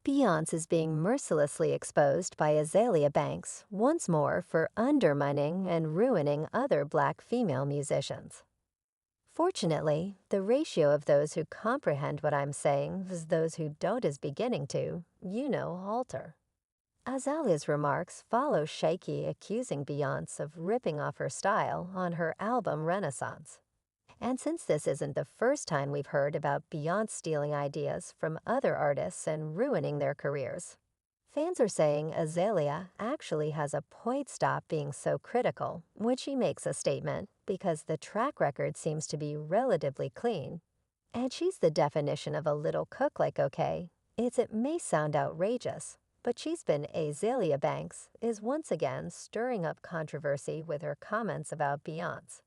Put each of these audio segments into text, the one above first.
Beyonce is being mercilessly exposed by Azealia Banks once more for undermining and ruining other black female musicians. Fortunately, the ratio of those who comprehend what I'm saying versus those who don't is beginning to, alter. Azalia's remarks follow Shaky accusing Beyonce of ripping off her style on her album Renaissance. And since this isn't the first time we've heard about Beyonce stealing ideas from other artists and ruining their careers, fans are saying Azealia actually has a point. Stop being so critical when she makes a statement because the track record seems to be relatively clean. And she's the definition of a little cook like okay. It may sound outrageous, but she's been Azealia Banks is once again stirring up controversy with her comments about Beyonce.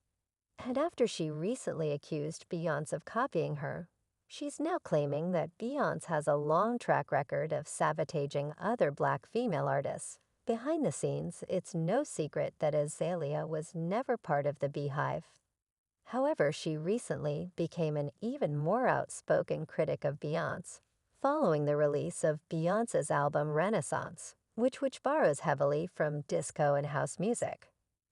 And after she recently accused Beyonce of copying her, she's now claiming that Beyonce has a long track record of sabotaging other black female artists. Behind the scenes, it's no secret that Azealia was never part of the Beehive. However, she recently became an even more outspoken critic of Beyonce, following the release of Beyonce's album Renaissance, which borrows heavily from disco and house music.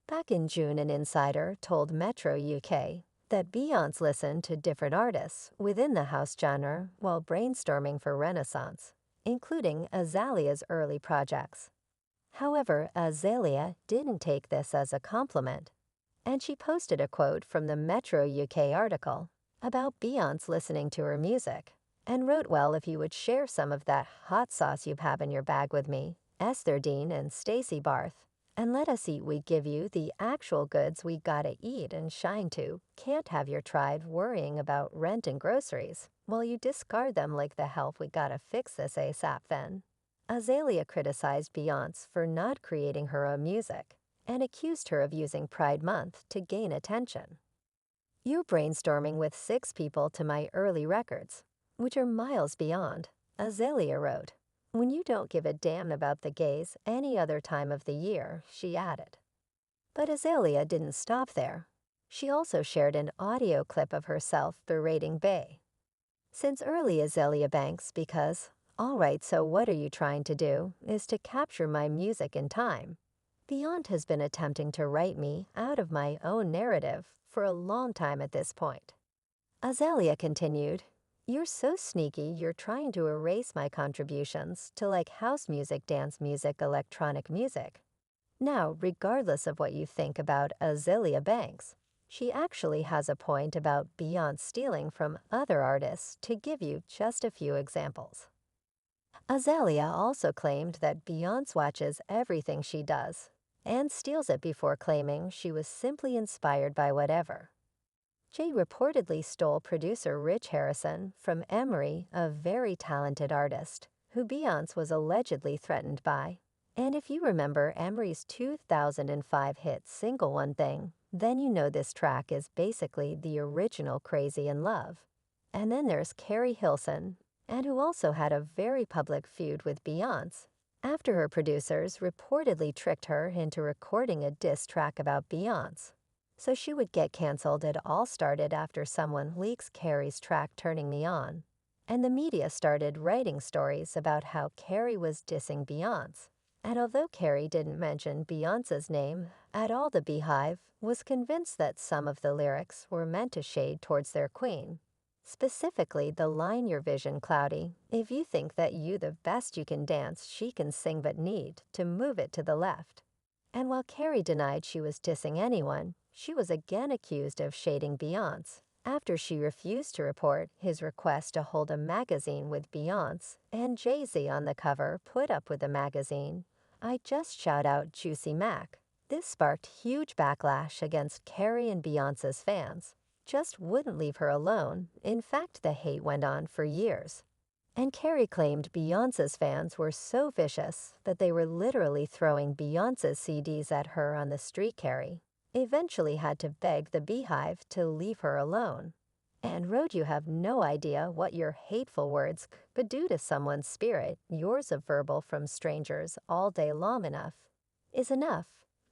Back in June, an insider told Metro UK that Beyonce listened to different artists within the house genre while brainstorming for Renaissance, including Azalia's early projects. However, Azealia didn't take this as a compliment, and she posted a quote from the Metro UK article about Beyonce listening to her music, and wrote, "Well, if you would share some of that hot sauce you have in your bag with me, Esther Dean and Stacey Barth, and let us eat, we give you the actual goods we gotta eat and shine to. Can't have your tribe worrying about rent and groceries while you discard them like the help we gotta fix this ASAP then." Azealia criticized Beyonce for not creating her own music and accused her of using Pride Month to gain attention. "You're brainstorming with 6 people to my early records, which are miles beyond," Azealia wrote. "When you don't give a damn about the gays any other time of the year," she added. But Azealia didn't stop there. She also shared an audio clip of herself berating Bey. Since early Azealia Banks because, "Alright, so what are you trying to do, is to capture my music in time. Beyonce has been attempting to write me out of my own narrative for a long time at this point." Azealia continued, "You're so sneaky you're trying to erase my contributions to like house music, dance music, electronic music." Now, regardless of what you think about Azealia Banks, she actually has a point about Beyonce stealing from other artists, to give you just a few examples. Azealia also claimed that Beyonce watches everything she does and steals it before claiming she was simply inspired by whatever. Jay reportedly stole producer Rich Harrison from Emery, a very talented artist, who Beyonce was allegedly threatened by. And if you remember Emery's 2005 hit single One Thing, then you know this track is basically the original Crazy in Love. And then there's Carrie Hilson, and who also had a very public feud with Beyonce, after her producers reportedly tricked her into recording a diss track about Beyonce. So she would get canceled. It all started after someone leaks Carrie's track Turning Me On, and the media started writing stories about how Carrie was dissing Beyonce. And although Carrie didn't mention Beyonce's name at all, the Beehive was convinced that some of the lyrics were meant to shade towards their queen. Specifically, the line, "Your vision cloudy, if you think that you the best you can dance, she can sing but need to move it to the left." And while Carrie denied she was dissing anyone, she was again accused of shading Beyonce after she refused to report his request to hold a magazine with Beyonce and Jay-Z on the cover put up with the magazine. I just shout out Juicy Mac. This sparked huge backlash against Carrie, and Beyonce's fans just wouldn't leave her alone. In fact, the hate went on for years. And Carrie claimed Beyonce's fans were so vicious that they were literally throwing Beyonce's CDs at her on the street. Carrie eventually had to beg the Beehive to leave her alone, and wrote, "You have no idea what your hateful words could do to someone's spirit. Yours of verbal from strangers all day long enough is enough."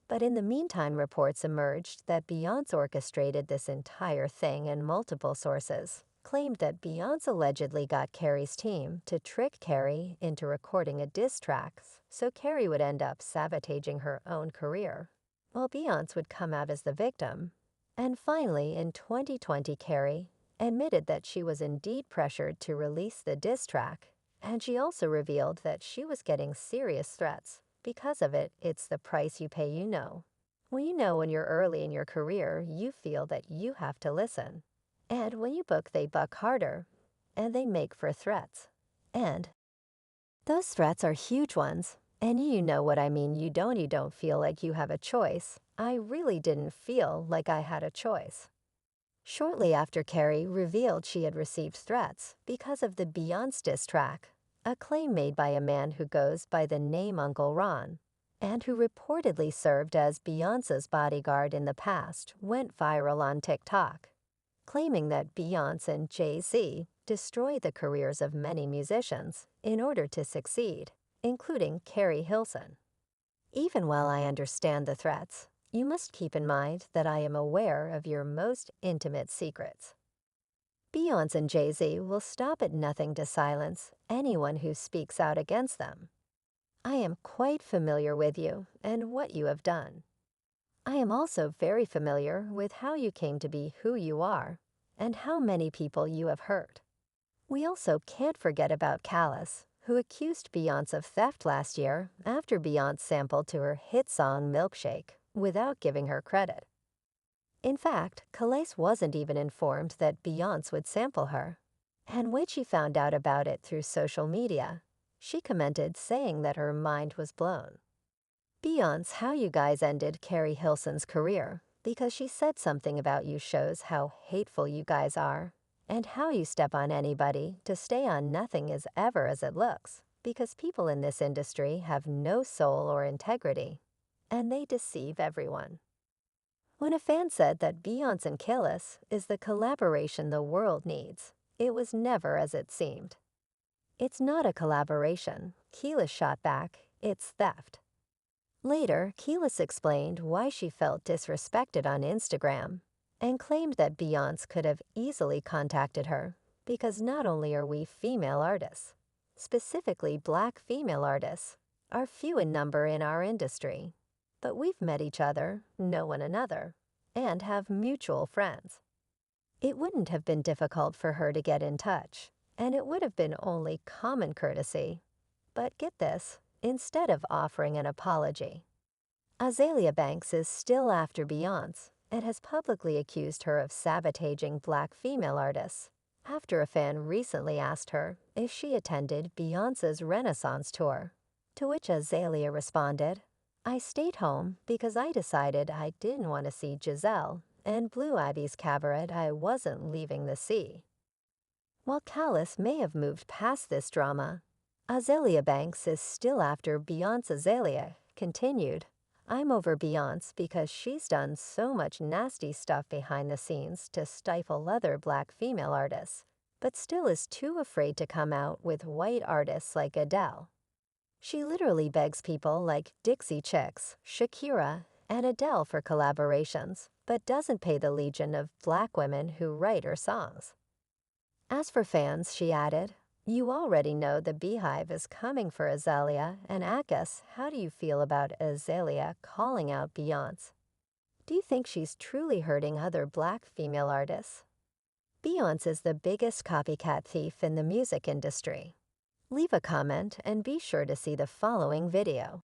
But in the meantime, reports emerged that Beyonce orchestrated this entire thing, and multiple sources claimed that Beyonce allegedly got Carrie's team to trick Carrie into recording a diss track so Carrie would end up sabotaging her own career, while Beyonce would come out as the victim. And finally, in 2020, Carrie admitted that she was indeed pressured to release the diss track, and she also revealed that she was getting serious threats. Because of it, it's the price you pay, you know. Well, you know when you're early in your career, you feel that you have to listen. And when you book, they buck harder, and they make for threats. And those threats are huge ones. And you know what I mean, you don't feel like you have a choice. I really didn't feel like I had a choice. Shortly after Carrie revealed she had received threats because of the Beyonce diss track, a claim made by a man who goes by the name Uncle Ron, and who reportedly served as Beyonce's bodyguard in the past, went viral on TikTok, claiming that Beyonce and Jay-Z destroy the careers of many musicians in order to succeed, including Carrie Hilson. Even while I understand the threats, you must keep in mind that I am aware of your most intimate secrets. Beyonce and Jay-Z will stop at nothing to silence anyone who speaks out against them. I am quite familiar with you and what you have done. I am also very familiar with how you came to be who you are and how many people you have hurt. We also can't forget about Callis, who accused Beyonce of theft last year after Beyonce sampled to her hit song Milkshake without giving her credit. In fact, Calais wasn't even informed that Beyonce would sample her, and when she found out about it through social media, she commented saying that her mind was blown. Beyonce, how you guys ended Carrie Hilson's career because she said something about you shows how hateful you guys are, and how you step on anybody to stay on nothing is ever as it looks, because people in this industry have no soul or integrity, and they deceive everyone. When a fan said that Beyonce and Callis is the collaboration the world needs, it was never as it seemed. It's not a collaboration, Callis shot back, it's theft. Later, Callis explained why she felt disrespected on Instagram and claimed that Beyonce could have easily contacted her because not only are we female artists, specifically Black female artists, are few in number in our industry, but we've met each other, know one another, and have mutual friends. It wouldn't have been difficult for her to get in touch, and it would have been only common courtesy. But get this, instead of offering an apology, Azealia Banks is still after Beyonce and has publicly accused her of sabotaging Black female artists after a fan recently asked her if she attended Beyonce's Renaissance tour, to which Azealia responded, "I stayed home because I decided I didn't want to see Giselle and Blue Ivy's cabaret. I wasn't leaving the sea." While Callis may have moved past this drama, Azealia Banks is still after Beyonce. Azealia continued, "I'm over Beyonce because she's done so much nasty stuff behind the scenes to stifle other Black female artists, but still is too afraid to come out with white artists like Adele. She literally begs people like Dixie Chicks, Shakira, and Adele for collaborations, but doesn't pay the legion of Black women who write her songs." As for fans, she added, "You already know the Beehive is coming for Azealia and Akis. How do you feel about Azealia calling out Beyonce? Do you think she's truly hurting other Black female artists?" Beyonce is the biggest copycat thief in the music industry. Leave a comment and be sure to see the following video.